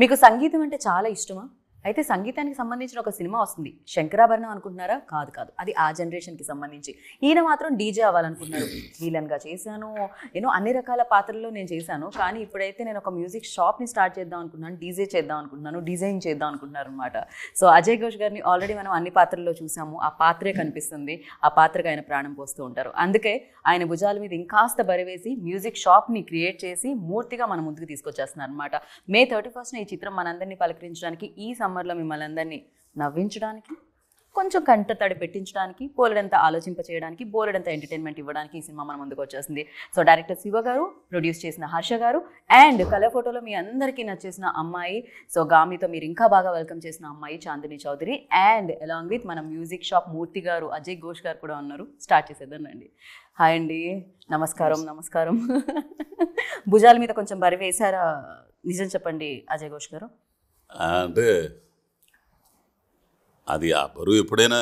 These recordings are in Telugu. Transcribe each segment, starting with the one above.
మీకు సంగీతం అంటే చాలా ఇష్టమా? అయితే సంగీతానికి సంబంధించిన ఒక సినిమా వస్తుంది. శంకరాభరణం అనుకుంటున్నారా? కాదు కాదు, అది ఆ జనరేషన్కి సంబంధించి. ఈయన మాత్రం డీజే అవ్వాలనుకుంటున్నారు. విలన్గా చేశాను, అన్ని రకాల పాత్రల్లో నేను చేశాను. కానీ ఇప్పుడైతే నేను ఒక మ్యూజిక్ షాప్ని స్టార్ట్ చేద్దాం అనుకుంటున్నాను, డీజే చేద్దాం అనుకుంటున్నాను, డిజైన్ చేద్దాం అనుకుంటున్నారు అనమాట. సో అజయ్ ఘోష్ గారిని ఆల్రెడీ మనం అన్ని పాత్రల్లో చూసాము. ఆ పాత్రే కనిపిస్తుంది, ఆ పాత్రకు ఆయన ప్రాణం పోస్తూ ఉంటారు. అందుకే ఆయన భుజాల మీద ఇంకాస్త బరివేసి మ్యూజిక్ షాప్ని క్రియేట్ చేసి మూర్తిగా మన ముందుకు తీసుకొచ్చేస్తున్నారు అనమాట. May 31st ఈ చిత్రం మనందరినీ పలకరించడానికి, ఈ సమ్మర్లో మిమ్మల్ని అందరినీ నవ్వించడానికి, కొంచెం కంట తడి పెట్టించడానికి, బోలెడంత ఆలోచింప చేయడానికి, బోలెడంత ఎంటర్టైన్మెంట్ ఇవ్వడానికి ఈ సినిమా మన ముందుకు వచ్చేసింది. సో డైరెక్టర్ శివ గారు, ప్రొడ్యూస్ చేసిన హర్ష గారు, అండ్ కలర్ ఫోటోలో మీ అందరికీ నచ్చేసిన అమ్మాయి, సో గామితో మీరు ఇంకా బాగా వెల్కమ్ చేసిన అమ్మాయి Chandini Chowdary, and along with మన మ్యూజిక్ షాప్ మూర్తి గారు, అజయ్ ఘోష్ గారు కూడా ఉన్నారు. స్టార్ట్ చేసేద్దానండి. హాయ్ అండి, నమస్కారం. నమస్కారం. భుజాల మీద కొంచెం బరి వేశారా? నిజం చెప్పండి అజయ్ ఘోష్ గారు. అంటే అది ఆ బరువు ఎప్పుడైనా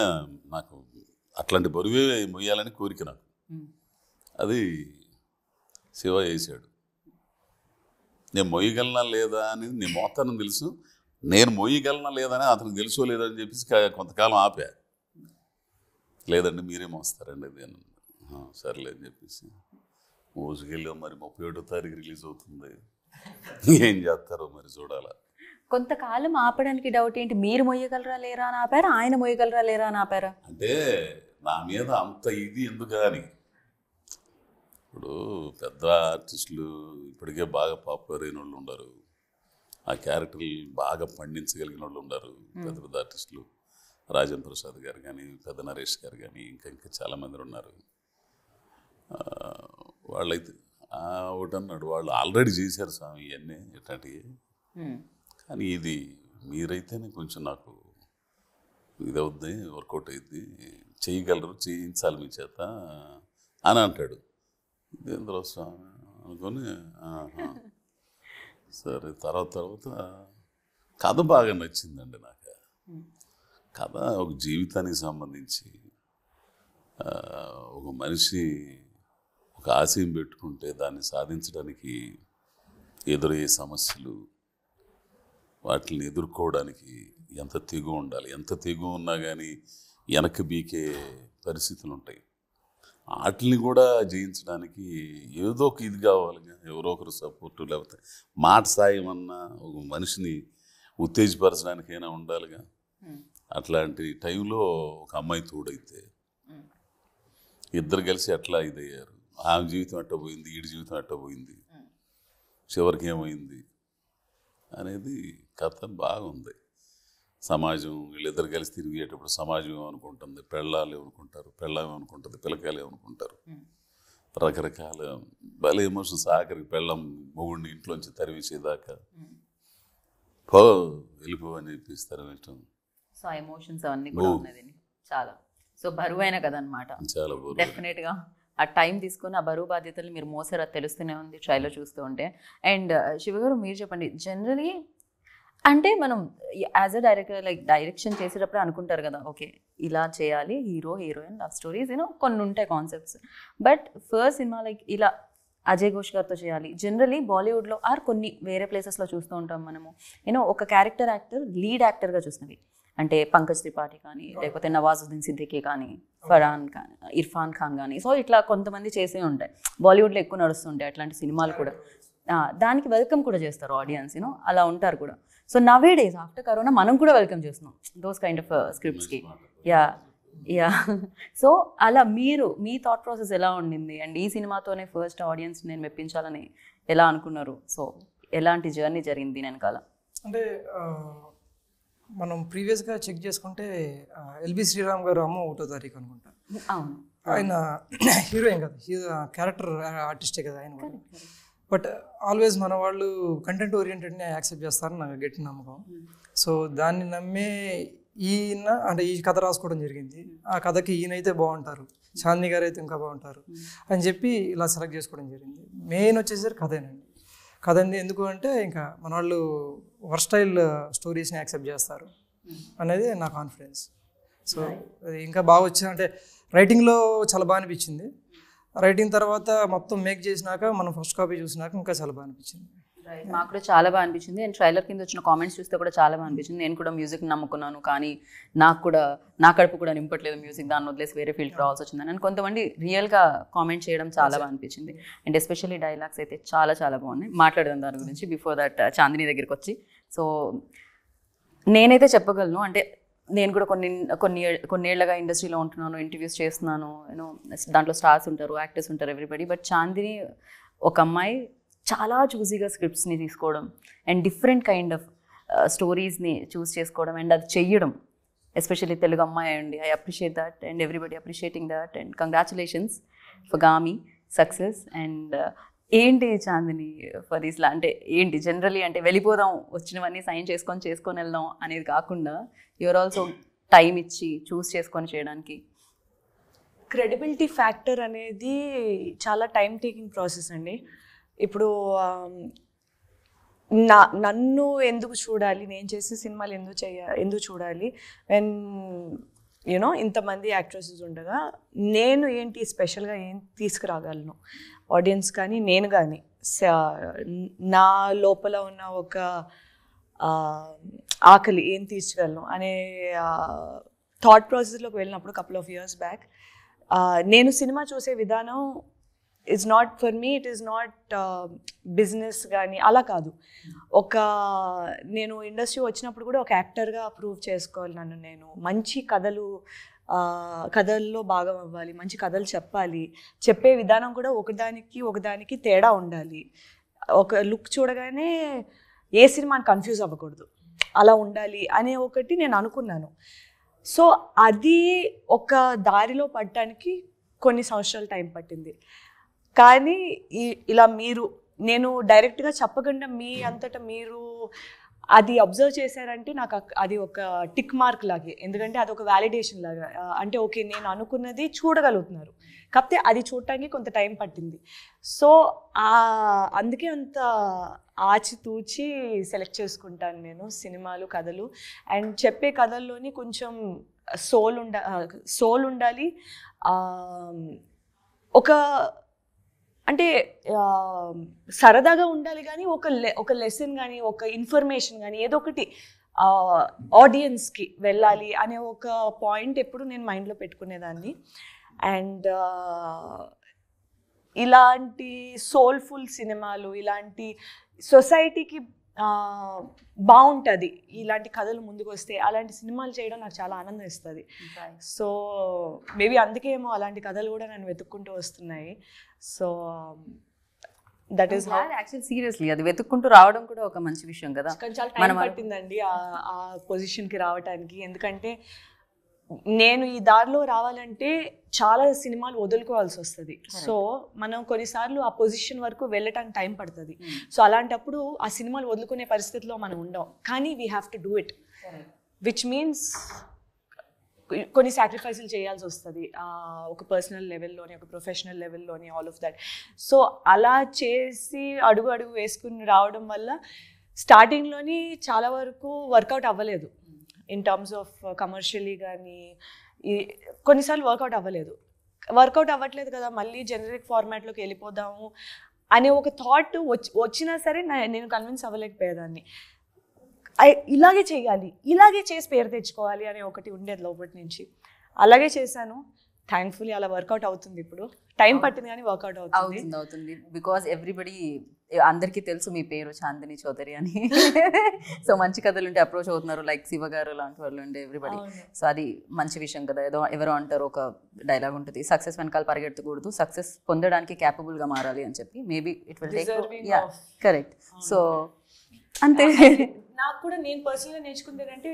నాకు అట్లాంటి బరువే మొయ్యాలని కోరిక నాకు. అది శివ వేసాడు. నేను మొయ్యగలనా లేదా అనేది నేను మోతాను తెలుసు, నేను మొయ్యగలనా లేదా అని అతనికి తెలుసో లేదని చెప్పేసి కొంతకాలం ఆపా. లేదండి మీరే మోస్తారండి అది అని. సర్లే అని చెప్పేసి మోసుకెళ్ళాం. మరి 31వ తారీఖు రిలీజ్ అవుతుంది, ఏం చేస్తారో మరి చూడాలా. కొంతకాలం ఆపడానికి డౌట్ ఏంటి? మీరు మొయ్యగలరా లేరా అని ఆపారా, ఆయన మొయ్యగలరా లేరా అని ఆపారా? అంటే నా మీద అంత ఇది ఎందుకు అని. ఇప్పుడు పెద్ద ఆర్టిస్టులు ఇప్పటికే బాగా పాపులర్ అయిన వాళ్ళు ఉన్నారు, ఆ క్యారెక్టర్లు బాగా పండించగలిగిన వాళ్ళు ఉన్నారు. పెద్ద పెద్ద ఆర్టిస్టులు, రాజేంద్ర ప్రసాద్ గారు కానీ, పెద్ద నరేష్ గారు కానీ, ఇంకా చాలామంది ఉన్నారు. వాళ్ళైతే ఒకటి అన్నాడు, వాళ్ళు ఆల్రెడీ చేశారు స్వామి ఇవన్నీ ఇట్లాంటివి. కానీ ఇది మీరైతేనే కొంచెం నాకు ఇది అవుద్ది, వర్కౌట్ అయింది, చేయగలరు, చేయించాలి మీ చేత అని అంటాడు. ఇదేంద్ర స్వామి అనుకొని సరే. తర్వాత కథ బాగా నచ్చిందండి నాకు. కథ ఒక జీవితానికి సంబంధించి, ఒక మనిషి ఒక ఆశయం పెట్టుకుంటే దాన్ని సాధించడానికి ఎదురయ్యే సమస్యలు, వాటిని ఎదుర్కోవడానికి ఎంత తెగు ఉండాలి, ఎంత తెగు ఉన్నా కానీ వెనక్కి బీకే పరిస్థితులు ఉంటాయి. వాటిని కూడా జయించడానికి ఏదో ఒక ఇది కావాలిగా, ఎవరో ఒకరు సపోర్టు, లేకపోతే మాట సాయం అన్నా ఒక మనిషిని ఉత్తేజపరచడానికైనా ఉండాలిగా. అట్లాంటి టైంలో ఒక అమ్మాయి తోడైతే ఇద్దరు కలిసి అట్లా ఇదయ్యారు. ఆమె జీవితం అట్ట పోయింది, ఈడి జీవితం అట్ట పోయింది, చివరికి ఏమైంది అనేది కథ బాగుంది. సమాజం, వీళ్ళిద్దరు కలిసి తిరిగేటప్పుడు సమాజం ఏమనుకుంటుంది, పెళ్ళాలు ఏమనుకుంటారు, పెళ్ళాం ఏమనుకుంటుంది, పిల్లకాయలు ఏమనుకుంటారు, రకరకాల భలే ఎమోషన్స్. ఆఖరికి పెళ్ళం మొగుడిని ఇంట్లోంచి తరివేసేదాకా వెళ్ళిపో అని చెప్పిస్తారు. సో ఎమోషన్స్ అవన్నీ కూడా ఉన్నది చాలా. సో బరువైన కథ అనమాట. చాలా బరువు. డెఫినెట్గా ఆ టైం తీసుకొని ఆ బరువు బాధ్యతలు మీరు మోసారు, అది తెలుస్తూనే ఉంది ట్రైలర్ చూస్తూ ఉంటే. అండ్ శివగారు మీరు చెప్పండి, జనరలీ అంటే మనం as a director like direction చేసేటప్పుడు అనుకుంటారు కదా, ఓకే ఇలా చేయాలి, హీరో హీరోయిన్ లవ్ స్టోరీస్ కొన్ని ఉంటాయి concepts. But first cinema like ఇలా అజయ్ ఘోష్ గారితో చేయాలి. జనరలీ బాలీవుడ్లో ఆర్ కొన్ని వేరే ప్లేసెస్లో చూస్తూ ఉంటాం మనము, ఒక క్యారెక్టర్ యాక్టర్ లీడ్ యాక్టర్గా చూసినవి. అంటే పంకజ్ త్రిపాఠి కానీ, లేకపోతే నవాజుద్దీన్ సిద్దికీ కానీ, ఫరాన్ కానీ, ఇర్ఫాన్ ఖాన్ కానీ, సో ఇట్లా కొంతమంది చేసే ఉంటాయి. బాలీవుడ్లో ఎక్కువ నడుస్తుంటాయి అట్లాంటి సినిమాలు కూడా. దానికి వెల్కమ్ కూడా చేస్తారు ఆడియన్స్, అలా ఉంటారు కూడా. So nowadays after corona మనం కూడా వెల్కమ్ చేస్తున్నాం దోస్ కైండ్ ఆఫ్ స్క్రిప్ట్స్కి. యా. సో అలా మీ థాట్ ప్రాసెస్ ఎలా ఉండింది? అండ్ ఈ సినిమాతోనే ఫస్ట్ ఆడియన్స్ నేను మెప్పించాలని ఎలా అనుకున్నారు? సో ఎలాంటి జర్నీ జరిగింది దీని వెనకాల? అంటే మనం ప్రీవియస్గా చెక్ చేసుకుంటే ఎల్బి శ్రీరామ్ గారు అమ్మ 1వ తారీఖు అనుకుంటా. అవును, ఆయన హీరోయిన్ కదా, క్యారెక్టర్ ఆర్టిస్టే కదా ఆయన కూడా. బట్ ఆల్వేస్ మన వాళ్ళు కంటెంట్ ఓరియంటెడ్ని యాక్సెప్ట్ చేస్తారని నాకు గట్టి నమ్మకం. సో దాన్ని నమ్మే ఈయన అంటే ఈ కథ రాసుకోవడం జరిగింది. ఆ కథకి ఈయనైతే బాగుంటారు, చాందిని గారు అయితే ఇంకా బాగుంటారు అని చెప్పి ఇలా సెలెక్ట్ చేసుకోవడం జరిగింది. మెయిన్ వచ్చేసరికి కథేనండి. కథ ఎందుకు అంటే ఇంకా మన వాళ్ళు వర్స్టైల్ స్టోరీస్ని యాక్సెప్ట్ చేస్తారు అనేది నా కాన్ఫిడెన్స్. సో ఇంకా బాగా వచ్చింది. అంటే రైటింగ్లో చాలా బాగా అనిపించింది. రైటింగ్ తర్వాత మొత్తం మేక్ చేసినాక మనం ఫస్ట్ కాపీ చూసినాక ఇంకా చాలా బాగా అనిపించింది. మాకు కూడా చాలా బాగా అనిపించింది. అండ్ ట్రైలర్ కింద వచ్చిన కామెంట్స్ చూస్తే కూడా చాలా బాగా అనిపించింది. నేను కూడా మ్యూజిక్ నమ్ముకున్నాను, కానీ నా కడుపు కూడా నింపట్లేదు మ్యూజిక్, దాన్ని వదిలేసి వేరే ఫీల్డ్కి రావాల్సి వచ్చిందని. అండ్ కొంతమంది రియల్గా కామెంట్ చేయడం చాలా బాగా అనిపించింది. అండ్ ఎస్పెషల్లీ డైలాగ్స్ అయితే చాలా చాలా బాగున్నాయి. మాట్లాడదాం దాని గురించి బిఫోర్ దట్ చాందిని దగ్గరికి వచ్చి. సో నేనైతే చెప్పగలను, అంటే నేను కూడా కొన్నేళ్లుగా ఇండస్ట్రీలో ఉంటున్నాను, ఇంటర్వ్యూస్ చేస్తున్నాను, యూనో దాంట్లో స్టార్స్ ఉంటారు, యాక్టర్స్ ఉంటారు, ఎవ్రీబడి. బట్ చాందిని ఒక అమ్మాయి చాలా చూసీగా స్క్రిప్ట్స్ని తీసుకోవడం అండ్ డిఫరెంట్ కైండ్ ఆఫ్ స్టోరీస్ని చూస్ చేసుకోవడం అండ్ అది చెయ్యడం, ఎస్పెషల్లీ తెలుగు అమ్మాయి అండి. I appreciate that and everybody appreciating that and congratulations for Gaami success. And ఏంటి చాందిని ఫర్ దిస్ అంటే ఏంటి జనరలీ అంటే వెళ్ళిపోదాం, వచ్చినవన్నీ సైన్ చేసుకొని వెళ్దాం అనేది కాకుండా యూఆర్ ఆల్సో టైం ఇచ్చి చూస్ చేసుకొని చేయడానికి. క్రెడిబిలిటీ ఫ్యాక్టర్ అనేది చాలా టైం టేకింగ్ ప్రాసెస్ అండి. ఇప్పుడు నన్ను ఎందుకు చూడాలి, నేను చేసిన సినిమాలు ఎందుకు చూడాలి అండ్ యూనో ఇంతమంది యాక్ట్రెసెస్ ఉండగా నేను ఏంటి స్పెషల్గా ఏం తీసుకురాగలను ఆడియన్స్ కానీ నేను కానీ, నా లోపల ఉన్న ఒక ఆకలి ఏం తీర్చగలను అనే థాట్ ప్రాసెస్లోకి వెళ్ళినప్పుడు కపుల్ ఆఫ్ ఇయర్స్ బ్యాక్ నేను సినిమా చూసే విధానం it's not for me, it is not business కానీ అలా కాదు. నేను ఇండస్ట్రీ వచ్చినప్పుడు కూడా ఒక యాక్టర్గా ప్రూవ్ చేసుకోవాలి నన్ను నేను. మంచి కథల్లో భాగం అవ్వాలి, మంచి కథలు చెప్పాలి, చెప్పే విధానం కూడా ఒకదానికి తేడా ఉండాలి. ఒక లుక్ చూడగానే ఏ సినిమాని కన్ఫ్యూజ్ అవ్వకూడదు, అలా ఉండాలి అనే ఒకటి నేను అనుకున్నాను. సో అది ఒక దారిలో పడటానికి కొన్ని సంవత్సరాలు టైం పట్టింది. కానీ ఇలా నేను డైరెక్ట్గా చెప్పకుండా మీ అంతటా మీరు అది అబ్జర్వ్ చేశారంటే నాకు అది ఒక టిక్ మార్క్ లాగే, ఎందుకంటే అది ఒక వ్యాలిడేషన్ లాగా. అంటే ఓకే నేను అనుకున్నది చూడగలుగుతున్నారు, కాకపోతే అది చూడటానికి కొంత టైం పట్టింది. సో అందుకే అంత ఆచితూచి సెలెక్ట్ చేసుకుంటాను నేను సినిమాలు, కథలు. అండ్ చెప్పే కథల్లోని కొంచెం సోల్ ఉండాలి. ఒక అంటే సరదాగా ఉండాలి, కానీ ఒక లెసన్ కానీ ఒక ఇన్ఫర్మేషన్ కానీ ఏదో ఒకటి ఆడియన్స్కి వెళ్ళాలి అనే ఒక పాయింట్ ఎప్పుడు నేను మైండ్లో పెట్టుకునేదాన్ని. అండ్ ఇలాంటి సోల్ఫుల్ సినిమాలు, ఇలాంటి సొసైటీకి బాగుంటుంది ఇలాంటి కథలు ముందుకు వస్తే, అలాంటి సినిమాలు చేయడం నాకు చాలా ఆనందం ఇస్తుంది. సో మేబీ అందుకేమో అలాంటి కథలు కూడా నన్ను వెతుక్కుంటూ వస్తున్నాయి. So that is actually seriously అది వెతుక్కుంటూ రావడం కూడా ఒక మంచి విషయం కదా. చాలా టైం పట్టిందండి ఆ పొజిషన్కి రావడానికి. ఎందుకంటే నేను ఈ దారిలో రావాలంటే చాలా సినిమాలు వదులుకోవాల్సి వస్తుంది. సో మనం కొన్నిసార్లు ఆ పొజిషన్ వరకు వెళ్ళటానికి టైం పడుతుంది. సో అలాంటప్పుడు ఆ సినిమాలు వదులుకునే పరిస్థితిలో మనం ఉండం, కానీ we have to do it, which means కొన్ని సాక్రిఫైసులు చేయాల్సి వస్తుంది ఒక పర్సనల్ లెవెల్లోని, ఒక ప్రొఫెషనల్ లెవెల్లోని, ఆల్ ఆఫ్ దట్. సో అలా చేసి అడుగు వేసుకుని రావడం వల్ల స్టార్టింగ్లోని చాలా వరకు వర్కౌట్ అవ్వలేదు ఇన్ టర్మ్స్ ఆఫ్ కమర్షియలీ కానీ. కొన్నిసార్లు వర్కౌట్ అవ్వట్లేదు కదా, మళ్ళీ జనరిక్ ఫార్మాట్లోకి వెళ్ళిపోదాము అనే ఒక థాట్ వచ్చినా సరే నేను కన్విన్స్ అవ్వలేకపోయేదాన్ని. ఇలాగే చేయాలి, ఇలాగే చేసి పేరు తెచ్చుకోవాలి అనే ఒకటి ఉండేది లోపటి నుంచి. అలాగే చేశాను. థ్యాంక్ఫుల్లీ అలా వర్కౌట్ అవుతుంది. ఇప్పుడు టైం పట్టింది కానీ వర్కౌట్ అవుతుంది. బికాజ్ ఎవ్రీబడి, అందరికీ తెలుసు మీ పేరు చాందిని చౌదరి అని. సో మంచి కథలు ఉంటే అప్రోచ్ అవుతున్నారు, లైక్ శివ గారు లాంటి వాళ్ళు ఉండే ఎవ్రీబడి. సో అది మంచి విషయం కదా. ఎవరో అంటారు, ఒక డైలాగ్ ఉంటుంది, సక్సెస్ వెనకాల పరిగెత్తకూడదు, సక్సెస్ పొందడానికి క్యాపబుల్గా మారాలి అని చెప్పి. Maybe it will take. Yeah correct. So అంతే. నాకు కూడా నేను పర్సనల్గా నేర్చుకుంది ఏంటంటే,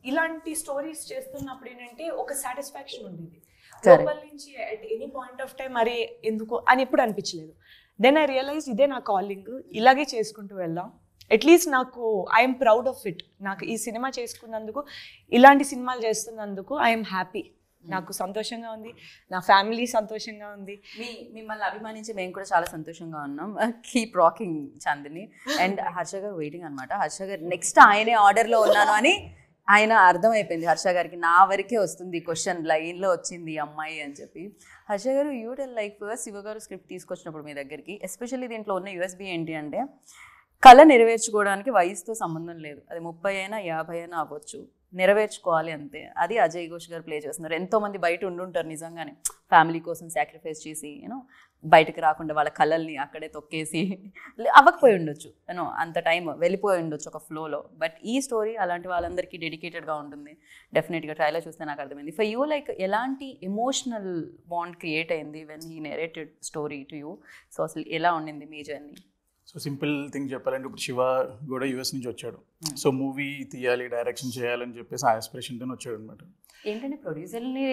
ఇలాంటి స్టోరీస్ చేస్తున్నప్పుడు ఏంటంటే ఒక సాటిస్ఫాక్షన్ ఉండేది లోపల నుంచి. At any point of time అరే ఎందుకు అని ఎప్పుడు అనిపించలేదు. దెన్ ఐ రియలైజ్ ఇదే నా కాలింగ్, ఇలాగే చేసుకుంటూ వెళ్దాం. అట్లీస్ట్ నాకు ఐఎమ్ ప్రౌడ్ ఆఫ్ ఇట్. నాకు ఈ సినిమా చేసుకున్నందుకు, ఇలాంటి సినిమాలు చేస్తున్నందుకు ఐఎమ్ హ్యాపీ. నాకు సంతోషంగా ఉంది, నా ఫ్యామిలీ సంతోషంగా ఉంది. మిమ్మల్ని అభిమానించి మేము కూడా చాలా సంతోషంగా ఉన్నాం. Keep rocking Chandini. And Harsha garu waiting అనమాట. హర్ష గారు నెక్స్ట్ ఆయనే ఆర్డర్లో ఉన్నాను అని ఆయన అర్థమైపోయింది హర్ష గారికి. నా వరకే వస్తుంది క్వశ్చన్, లైన్లో వచ్చింది అమ్మాయి అని చెప్పి. హర్ష గారు you tell, like first Shiva గారు స్క్రిప్ట్ తీసుకొచ్చినప్పుడు మీ దగ్గరికి, ఎస్పెషల్లీ దీంట్లో ఉన్న యూఎస్బీ ఏంటి అంటే, కళ నెరవేర్చుకోవడానికి వయసుతో సంబంధం లేదు. అది 30 అయినా 50 అయినా అవ్వచ్చు, నెరవేర్చుకోవాలి అంతే. అది అజయ్ ఘోష్ గారు ప్లే చేస్తున్నారు. ఎంతోమంది బయట ఉండుంటారు నిజంగానే, ఫ్యామిలీ కోసం సాక్రిఫైస్ చేసి బయటకు రాకుండా వాళ్ళ కళల్ని అక్కడే తొక్కేసి అవ్వకపోయి ఉండొచ్చు, అంత టైం వెళ్ళిపోయి ఉండొచ్చు ఒక ఫ్లోలో. బట్ ఈ స్టోరీ అలాంటి వాళ్ళందరికీ డెడికేటెడ్గా ఉంటుంది. డెఫినెట్గా ట్రైలర్ చూస్తే నాకు అర్థమైంది. ఫర్ యూ లైక్ ఎలాంటి ఎమోషనల్ బాండ్ క్రియేట్ అయింది when he narrated story to you? So అసలు ఎలా ఉండింది మీ జర్నీ? సో సింపుల్ థింగ్ చెప్పాలంటే ఇప్పుడు శివ కూడా యూఎస్ నుంచి వచ్చాడు. సో మూవీ తీయాలి, డైరెక్షన్ చేయాలని చెప్పేసి ఆ ఆస్పిరేషన్తో వచ్చాడు అనమాట. ఏంటంటే ప్రొడ్యూసర్ని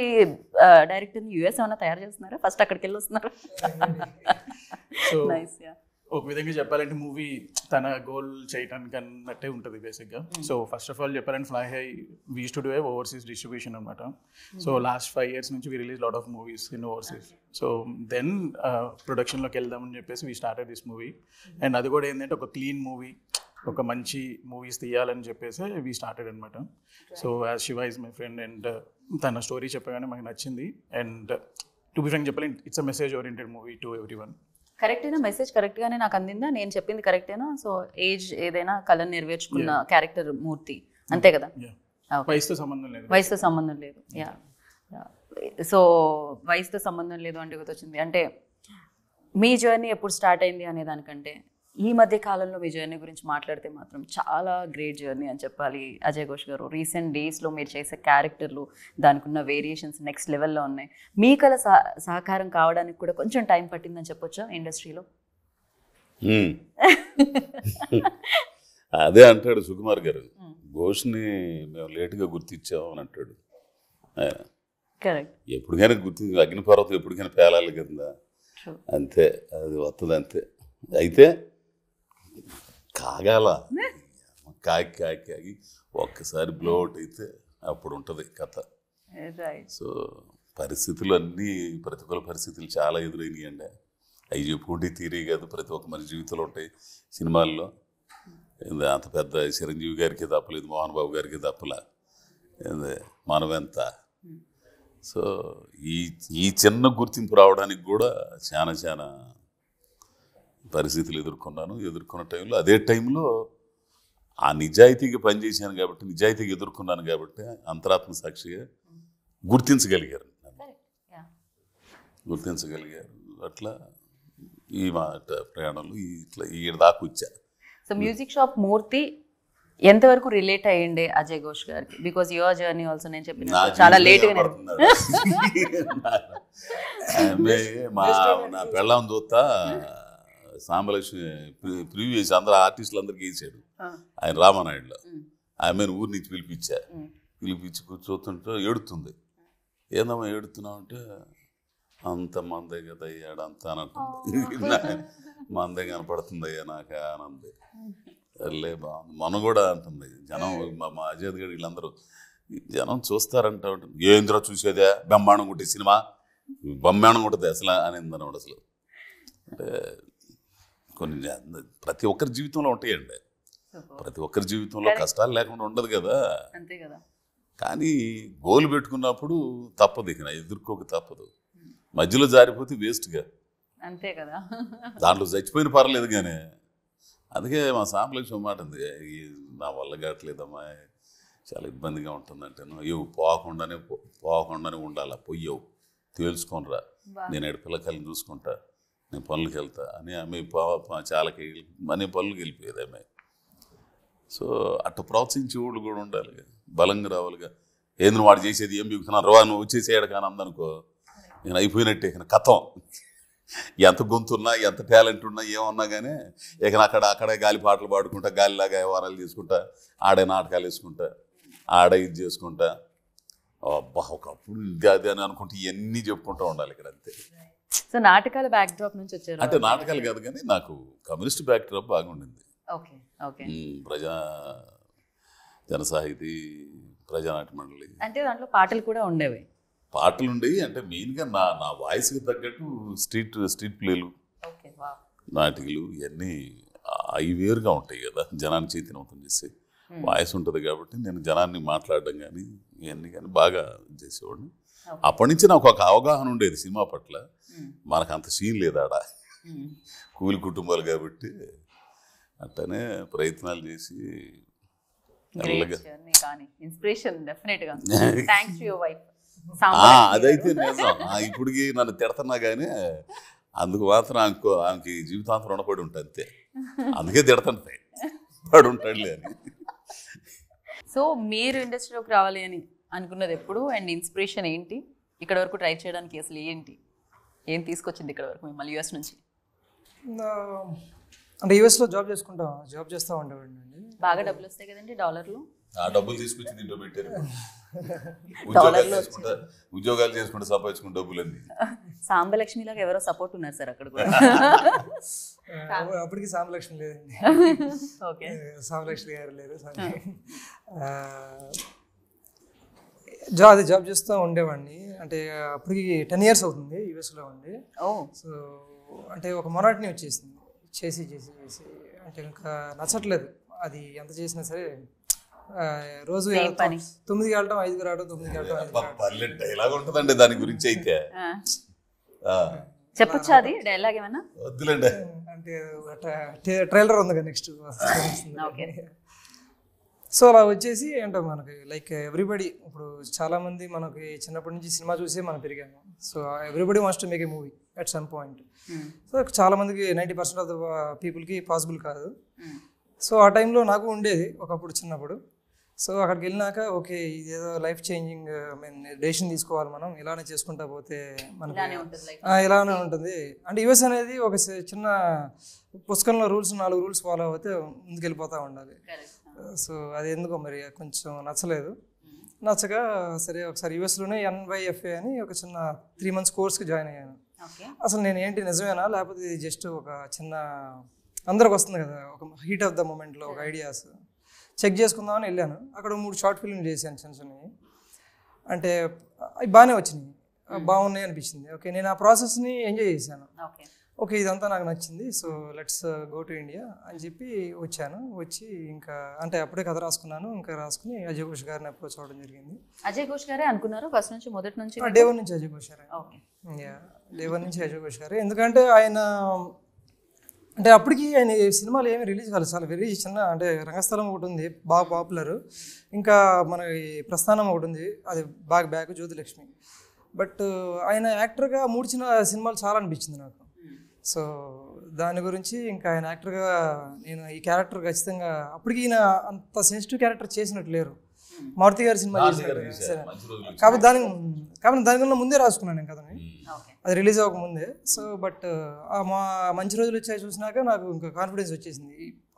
డైరెక్టర్ని యూఎస్ ఏమైనా తయారు చేస్తున్నారా? ఫస్ట్ అక్కడికి వెళ్ళి వస్తున్నారు. So nice. ఒక విధంగా చెప్పాలంటే మూవీ తన గోల్ చేయడానికి అన్నట్టే ఉంటుంది బేసిక్గా. సో ఫస్ట్ ఆఫ్ ఆల్ చెప్పాలంటే fly high we use to do overseas distribution అనమాట. సో లాస్ట్ 5 years నుంచి we release lot of movies in overseas. So then ప్రొడక్షన్లోకి వెళ్దామని చెప్పేసి we started this movie. And అది కూడా ఏంటంటే ఒక క్లీన్ మూవీ, ఒక మంచి మూవీస్ తీయాలని చెప్పేసి వీ స్టార్టెడ్ అనమాట. So as Shiva is my friend and తన స్టోరీ చెప్పగానే మాకు నచ్చింది. అండ్ టు బి ఫ్రాంక్ చెప్పాలి, it's a message oriented movie to everyone. కరెక్టేనా? మెసేజ్ కరెక్ట్గానే నాకు అందిందా? నేను చెప్పింది కరెక్టేనా? సో ఏజ్ ఏదైనా కళను నెరవేర్చుకున్న క్యారెక్టర్ మూర్తి, అంతే కదా? వయసుతో సంబంధం లేదు. వయసుతో సంబంధం లేదు. యా. సో వయసుతో సంబంధం లేదు అంటే గుర్తొచ్చింది. అంటే మీ జర్నీ ఎప్పుడు స్టార్ట్ అయింది అనే దానికంటే ఈ మధ్య కాలంలో మీ జర్నీ గురించి మాట్లాడితే మాత్రం చాలా గ్రేట్ జర్నీ అని చెప్పాలి అజయ్ ఘోష్ గారు. రీసెంట్ డేస్లో మీరు చేసే క్యారెక్టర్లు, దానికి ఉన్న వేరియేషన్స్ నెక్స్ట్ లెవెల్లో ఉన్నాయి. మీ కళ సహకారం కావడానికి కూడా కొంచెం టైం పట్టిందని చెప్పొచ్చా ఇండస్ట్రీలో? అదే అంటాడు సుకుమార్ గారు, ఘోష్ని మేము లేటుగా గుర్తించాము అని అంటాడు. కరెక్ట్. ఎప్పటికైనా గుర్తి అగ్నిపర్వతం ఎప్పటికైనా పేలాలి కదా, అంతే, అది వస్తుంది అంతే. అయితే కాగాల కాగి ఒక్కసారి బ్లోఅవుట్ అయితే అప్పుడు ఉంటుంది కథ. సో పరిస్థితులు అన్నీ, ప్రతికూల పరిస్థితులు చాలా ఎదురైనాయి అండి. అవి చెప్పుకుంటే తీరే కాదు, ప్రతి ఒక్క మన జీవితంలో ఉంటాయి. సినిమాల్లో అంత పెద్ద చిరంజీవి గారికి తప్పలేదు, మోహన్ బాబు గారికి తప్పలా, మనమెంత. సో ఈ చిన్న గుర్తింపు రావడానికి కూడా చాలా పరిస్థితులు ఎదుర్కొన్న టైంలో, అదే టైంలో ఆ నిజాయితీగా పనిచేశాను కాబట్టి, నిజాయితీగా ఎదుర్కొన్నాను కాబట్టి అంతరాత్మ సాక్షిగా గుర్తించగలిగారు. అట్లా ఈ మాట ప్రయాణంలో ఇట్లా ఈ దాకా వచ్చా. సో మ్యూజిక్ షాప్ మూర్తి ఎంతవరకు రిలేట్ అయ్యిండే అజయ్ ఘోష్ గారికి? బికాస్ యువర్ జర్నీ ఆల్సో నేను చెప్పిన చాలా లేట్గా నా పెళ్ళాం చూస్తా సాంబలక్ష్మి ప్రివ్యూ చేసి అందరూ ఆర్టిస్టులు అందరికీ వేసాడు ఆయన రామానాయుడులో. ఆమెను ఊరి నుంచి పిలిపించి కూర్చోతుంటే ఏడుతుంది. ఏందమ్మా ఏడుతున్నావు అంటే, అంత మందే కదా అయ్యాడు అంతా అని అంటుంది. మందే కనపడుతుంది అయ్యా నాకు ఆనంది. లే బాగుంది. మనం కూడా అంటుంది జనం, మా అజయ్ గారు వీళ్ళందరూ జనం చూస్తారంట. ఏంద్రా చూసేదే, బ్రహ్మాండం కొట్టే సినిమా, బ్రహ్మాండం కొట్టది అసలు అనేది అన్నవాడు. అసలు అంటే కొన్ని ప్రతి ఒక్కరి జీవితంలో ఉంటాయండి, ప్రతి ఒక్కరి జీవితంలో కష్టాలు లేకుండా ఉండదు కదా. అంతే కదా. కానీ గోల్ పెట్టుకున్నప్పుడు తప్పదు, ఇక ఎదుర్కోక తప్పదు. మధ్యలో జారిపోతే వేస్ట్గా, అంతే కదా. దాంట్లో చచ్చిపోయిన పర్లేదు. కానీ అందుకే మా సాంబలక్ష్మి మాట ఉంది, నా వల్ల కావట్లేదమ్మా, చాలా ఇబ్బందిగా ఉంటుందంటే, ఇవి పోకుండానే ఉండాలా, పొయ్యవు తేల్చుకోనరా, నేను ఎడ పిల్లకాయలను చూసుకుంటా, నేను పనులకి వెళ్తా అని ఆమె చాలాకి అనే పనులకి వెళ్ళిపోయేది ఆమె. సో అట్లా ప్రోత్సహించే వాళ్ళు కూడా ఉండాలి, బలంగా రావాలిగా. ఏంద్ర వాడు చేసేది ఏం బిగుతున్నాను రా, నువ్వు వచ్చేసేయడు కానీ అందనుకో, నేను అయిపోయినట్టే. ఇక కథం, ఎంత గొంతున్నా ఎంత టాలెంట్ ఉన్నా ఏమన్నా కానీ ఇక అక్కడే గాలి పాటలు పాడుకుంటా, గాలిలాగా వ్యవహారాలు తీసుకుంటా, ఆడే నాటకాలు వేసుకుంటా, ఆడే ఇది చేసుకుంటా, అబ్బా ఒకప్పుడు ఇది అది అని అనుకుంటే ఇవన్నీ చెప్పుకుంటూ ఉండాలి ఇక్కడ, అంతే. సో నాటకాల బ్యాక్ డ్రాప్ నుంచి వచ్చారు అంటే నాటకాలు కాదు కానీ నాకు కమ్యూనిస్ట్ బ్యాక్ డ్రాప్ బాగుండింది. ప్రజా జన సాహితీ, ప్రజానాట్య మండలి అంటే దాంట్లో పాటలు కూడా ఉండేవి. పాటలు ఉండేవి అంటే మెయిన్గా నా వాయిస్కి తగ్గట్టు స్ట్రీట్ ప్లేలు, నాటికలు ఇవన్నీ అవి వేరుగా ఉంటాయి కదా, జనాన్ని చైతన్యవంతం చేసే వాయిస్ ఉంటుంది కాబట్టి నేను జనాన్ని మాట్లాడడం కానీ ఇవన్నీ కానీ బాగా చేసేవాడిని. అప్పటి నుంచి నాకు ఒక అవగాహన ఉండేది సినిమా పట్ల. మనకు అంత సీన్ లేదు ఆడ, కూలి కుటుంబాలు కాబట్టి అట్టనే ప్రయత్నాలు చేసి గ్రేట్ జర్నీ కానీ ఇన్స్పిరేషన్ డెఫినెట్ గా థ్యాంక్స్ టు యువర్ వైఫ్ అదైతే నిజం. ఇప్పటికి నన్ను తిడుతున్నా కానీ అందుకు మాత్రం ఆమెకి జీవితాంతం రుణపడి ఉంటుంది అంతే. అందుకే తిడుతుంటాయి పడి ఉంటాడులే అని. సో మీరు ఇండస్ట్రీలోకి రావాలి అని అనుకున్నది ఎప్పుడు అండ్ ఇన్స్పిరేషన్ ఏంటి? ఇక్కడ వరకు ట్రై చేయడానికి అసలు ఏంటి, ఏం తీసుకొచ్చింది ఇక్కడ వరకు మిమ్మల్ని యూఎస్ నుంచి? అంటే యూఎస్లో జాబ్ చేస్తూ ఉండేవాడిని అండి. బాగా డబ్బులు వస్తాయి కదండి డాలర్లు. ఆ డబ్బులు తీసుకొచ్చి దీంట్లో పెట్టారు. ఉద్యోగాలు చేసుకుంటే సంపాదించుకున్న డబ్బులన్నీ. సాంబలక్ష్మి లాగా ఎవరో సపోర్ట్ ఉన్నారు సార్ అక్కడ కూడా. అప్పటికి సాంబలక్ష్మి లేదండి. ఓకే, సాంబలక్ష్మి గారు లేరు. జాబ్ చేస్తూ ఉండేవాడిని. అంటే అప్పటికి 10 years అవుతుంది యూఎస్లో ఉండి. సో అంటే ఒక మొనాటిని వచ్చేసింది చేసి అంటే ఇంకా నచ్చట్లేదు. అది ఎంత చేసినా సరే రోజు 9కి వెళ్ళటం 5కి రావడం, 9కి వెళ్ళటం. డైలాగ్ ఉంటుందండి దాని గురించి అయితే. చెప్పొచ్చా అది డైలాగ్ ఏమన్నా? వద్దులేండి. అంటే ట్రైలర్ ఉంది కదా నెక్స్ట్. సో అలా వచ్చేసి అంటే మనకి లైక్ ఎవ్రీబడి, ఇప్పుడు చాలామంది మనకి చిన్నప్పటి నుంచి సినిమా చూసి మనం పెరిగాము. So everybody wants to make a movie at some point. So చాలామందికి 90% ఆఫ్ ద పీపుల్కి పాసిబుల్ కాదు. సో ఆ టైంలో నాకు ఉండేది ఒకప్పుడు చిన్నప్పుడు. సో అక్కడికి వెళ్ళినాక ఓకే ఇదేదో లైఫ్ చేంజింగ్ డెసిషన్ తీసుకోవాలి, మనం ఇలానే చేసుకుంటా పోతే మనకి ఇలానే ఉంటుంది. అంటే యూఎస్ అనేది ఒక చిన్న పుస్తకంలో 4 రూల్స్ ఫాలో అయితే ముందుకెళ్ళిపోతూ ఉండాలి. సో అది ఎందుకో మరి కొంచెం నచ్చలేదు. నచ్చగా సరే ఒకసారి యూఎస్లోనే NYFA అని ఒక చిన్న 3 months కోర్స్కి జాయిన్ అయ్యాను. అసలు నేను ఏంటి నిజమేనా లేకపోతే ఇది జస్ట్ ఒక చిన్న అందరికి వస్తుంది కదా ఒక హీట్ ఆఫ్ ద మూమెంట్లో ఒక ఐడియాస్ చెక్ చేసుకుందామని వెళ్ళాను. అక్కడ 3 షార్ట్ ఫిల్మ్ చేశాను చిన్న చిన్నవి. అంటే అవి బాగానే వచ్చినాయి, బాగున్నాయి అనిపించింది. ఓకే నేను ఆ ప్రాసెస్ని ఎంజాయ్ చేశాను. ఓకే ఇదంతా నాకు నచ్చింది. So let's go to India అని చెప్పి వచ్చాను. వచ్చి ఇంకా అంటే అప్పుడే కథ రాసుకున్నాను. ఇంకా రాసుకుని అజయ్ ఘోష్ గారిని అప్రోచ్ అవ్వడం జరిగింది. అజయ్ ఘోష్ గారే అనుకున్నారు ఫస్ట్ నుంచి, మొదటి నుంచి? డే 1 నుంచి అజయ్ ఘోష్ గారే. డే 1 నుంచి అజయ్ ఘోష్ గారే. ఎందుకంటే ఆయన అంటే అప్పటికి ఆయన సినిమాలు ఏమి రిలీజ్ కాలేదు. చాలా వెరీ చిన్న అంటే రంగస్థలం ఒకటి ఉంది బాగా పాపులర్, ఇంకా మన ప్రస్థానం ఒకటి ఉంది అది బాగా బ్యాక్ జ్యోతిలక్ష్మి. బట్ ఆయన యాక్టర్గా 3 చిన్న సినిమాలు చాలా అనిపించింది నాకు. సో దాని గురించి ఇంకా ఆయన యాక్టర్గా నేను ఈ క్యారెక్టర్ ఖచ్చితంగా అప్పటికి ఈయన అంత సెన్సిటివ్ క్యారెక్టర్ చేసినట్టు లేరు. మారుతి గారి సినిమా చేసినట్టు కాబట్టి దానికన్నా ముందే రాసుకున్నాను నేను కథని, అది రిలీజ్ అవ్వకముందే. సో బట్ మా మంచి రోజులు వచ్చాయి చూసినాక నాకు ఇంకా కాన్ఫిడెన్స్ వచ్చేసింది,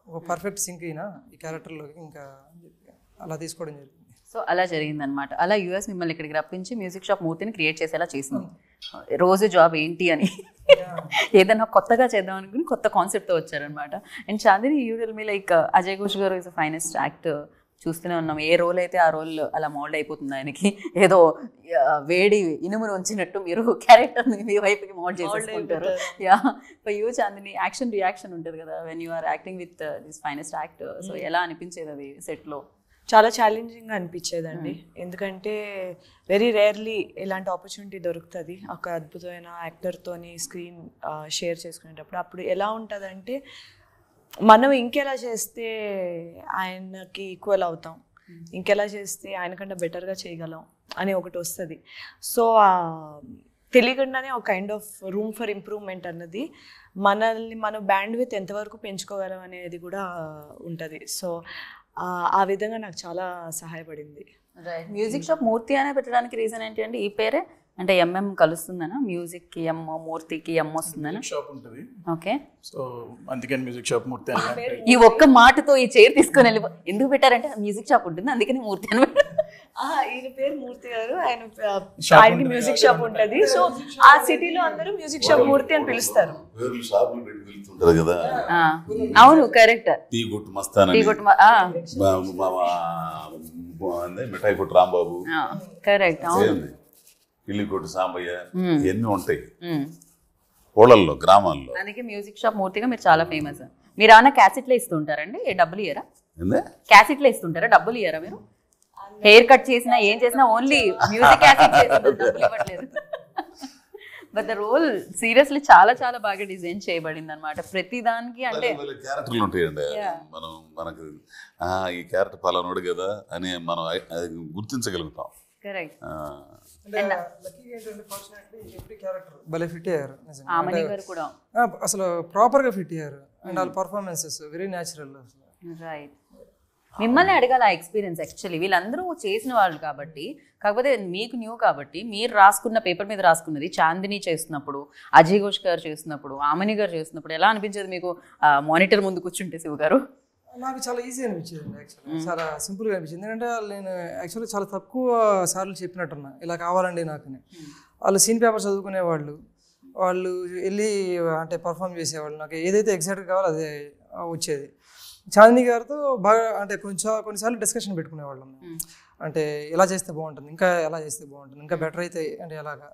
ఒక పర్ఫెక్ట్ సింక్ అయినా ఈ క్యారెక్టర్లోకి, ఇంకా అలా తీసుకోవడం జరిగింది. సో అలా జరిగిందనమాట. అలా యూఎస్ మిమ్మల్ని ఇక్కడికి రప్పించి మ్యూజిక్ షాప్ మూర్తిని క్రియేట్ చేసేలా చేసింది. రోజు జాబ్ ఏంటి అని ఏదైనా కొత్తగా చేద్దాం అనుకుని కొత్త కాన్సెప్ట్తో వచ్చారనమాట. And Chandini you tell me like Ajay Ghosh garu is a finest actor. చూస్తూనే ఉన్నాం, ఏ రోల్ అయితే ఆ రోల్ అలా మోల్డ్ అయిపోతుంది ఆయనకి. ఏదో వేడి ఇనుమును ఉంచినట్టు మీరు క్యారెక్టర్ని మీ వైపుకి మోల్డ్ చేసుకుంటారు. Yeah for you Chandini action reaction ఉంటుంది కదా when you are acting with this finest actor. So ఎలా అనిపించేది అది సెట్లో? చాలా ఛాలెంజింగ్గా అనిపించేదండి. ఎందుకంటే వెరీ రేర్లీ ఇలాంటి ఆపర్చునిటీ దొరుకుతుంది ఒక అద్భుతమైన యాక్టర్తోని స్క్రీన్ షేర్ చేసుకునేటప్పుడు. అప్పుడు ఎలా ఉంటుందంటే మనం ఇంకెలా చేస్తే ఆయనకి ఈక్వల్ అవుతాం, ఇంకెలా చేస్తే ఆయనకంటే బెటర్గా చేయగలం అని ఒకటి వస్తుంది. సో తెలియకుండానే ఒక kind of room for improvement అన్నది, మనల్ని మనం బ్యాండ్ విత్ ఎంతవరకు పెంచుకోగలం అనేది కూడా ఉంటుంది. సో ఆ విధంగా నాకు చాలా సహాయపడింది. మ్యూజిక్ షాప్ మూర్తి అనే పెట్టడానికి రీజన్ ఏంటి అండి? ఈ పేరే అంటే ఎంఎం కలుస్తుందనా? మ్యూజిక్కి ఎం, మూర్తికి ఎం వస్తుందనా? షాప్ ఉంటుంది. ఓకే, సో అందుకని మ్యూజిక్ షాప్ మూర్తి అని. ఈ ఒక్క మాటతో ఈ చైర్ తీసుకొని వెళ్ళి ఎందుకు పెట్టారంటే మ్యూజిక్ షాప్ ఉంటుంది అందుకని మూర్తి అని. ఈయన పేరు మూర్తి గారు, ఆయనకి మ్యూజిక్ షాప్ ఉంటుంది. సో ఆ సిటీలో అందరూ మ్యూజిక్ షాప్ మూర్తి అని పిలుస్తారు. అవును కరెక్ట్. టీ కొట్టు మస్తాన్, మిఠాయి కొట్టు రాంబాబు, కరెక్ట్. అవును, ఇల్లి కొట్టు సాంబయ్య, ఇవన్నీ ఉంటాయి ఊళ్ళల్లో గ్రామాల్లో. అందుకే మ్యూజిక్ షాప్ మూర్తిగా మీరు చాలా ఫేమస్. మీరు ఏమన్నా క్యాసెట్లో ఇస్తుంటారండి? డబ్బులు ఇయ్యరా? క్యాసెట్లో ఇస్తుంటారా? డబ్బులు ఇయ్యరా మీరు? హెయిర్ కట్ చేసినా ఏం చేసినా ఓన్లీ మ్యూజిక్ క్యాసెట్ చేసిన డబ్బులు ఇవ్వట్లేదు. బట్ ద రోల్ సీరియస్లీ చాలా చాలా బాగా డిజైన్ చేయబడింది అనమాట. ప్రతి దానికి అంటే క్యారెక్టర్లు ఉంటాయండి. మనకు ఈ క్యారెక్టర్ పలానోడు కదా అని మనం గుర్తించగలుగుతాం. కరెక్ట్. భలే ఫిట్ అయ్యారు ఆమని గారు కూడా అసలు ప్రాపర్గా ఫిట్ అయ్యారు. అండ్ వాళ్ళ పర్ఫార్మెన్సెస్ వెరీ న్యాచురల్. రైట్. మిమ్మల్ని అడగాల ఆ ఎక్స్పీరియన్స్ యాక్చువల్లీ వీళ్ళందరూ చేసిన వాళ్ళు కాబట్టి, కాకపోతే మీకు న్యూ కాబట్టి మీరు రాసుకున్న పేపర్ మీద రాసుకున్నది చాందిని చేస్తున్నప్పుడు, అజయ్ ఘోష్ గారు చేస్తున్నప్పుడు, ఆమని గారు చేస్తున్నప్పుడు ఎలా అనిపించేది మీకు మానిటర్ ముందు కూర్చుంటే శివ గారు? నాకు చాలా ఈజీ అనిపించింది అండి. యాక్చువల్లీ చాలా సింపుల్గా అనిపించింది. ఎందుకంటే నేను యాక్చువల్లీ చాలా తక్కువ సార్లు చెప్పినట్టున్నా ఇలా కావాలండి నాకు. వాళ్ళు సీన్ పేపర్ చదువుకునేవాళ్ళు, వాళ్ళు వెళ్ళి అంటే పర్ఫామ్ చేసేవాళ్ళు. నాకు ఏదైతే ఎగ్జాక్ట్గా కావాలో అదే వచ్చేది. చాందిని గారితో బాగా అంటే కొన్నిసార్లు డిస్కషన్ పెట్టుకునేవాళ్ళం. అంటే ఎలా చేస్తే బాగుంటుంది, ఇంకా ఎలా చేస్తే బాగుంటుంది, ఇంకా బెటర్ అయితే అంటే ఎలాగా.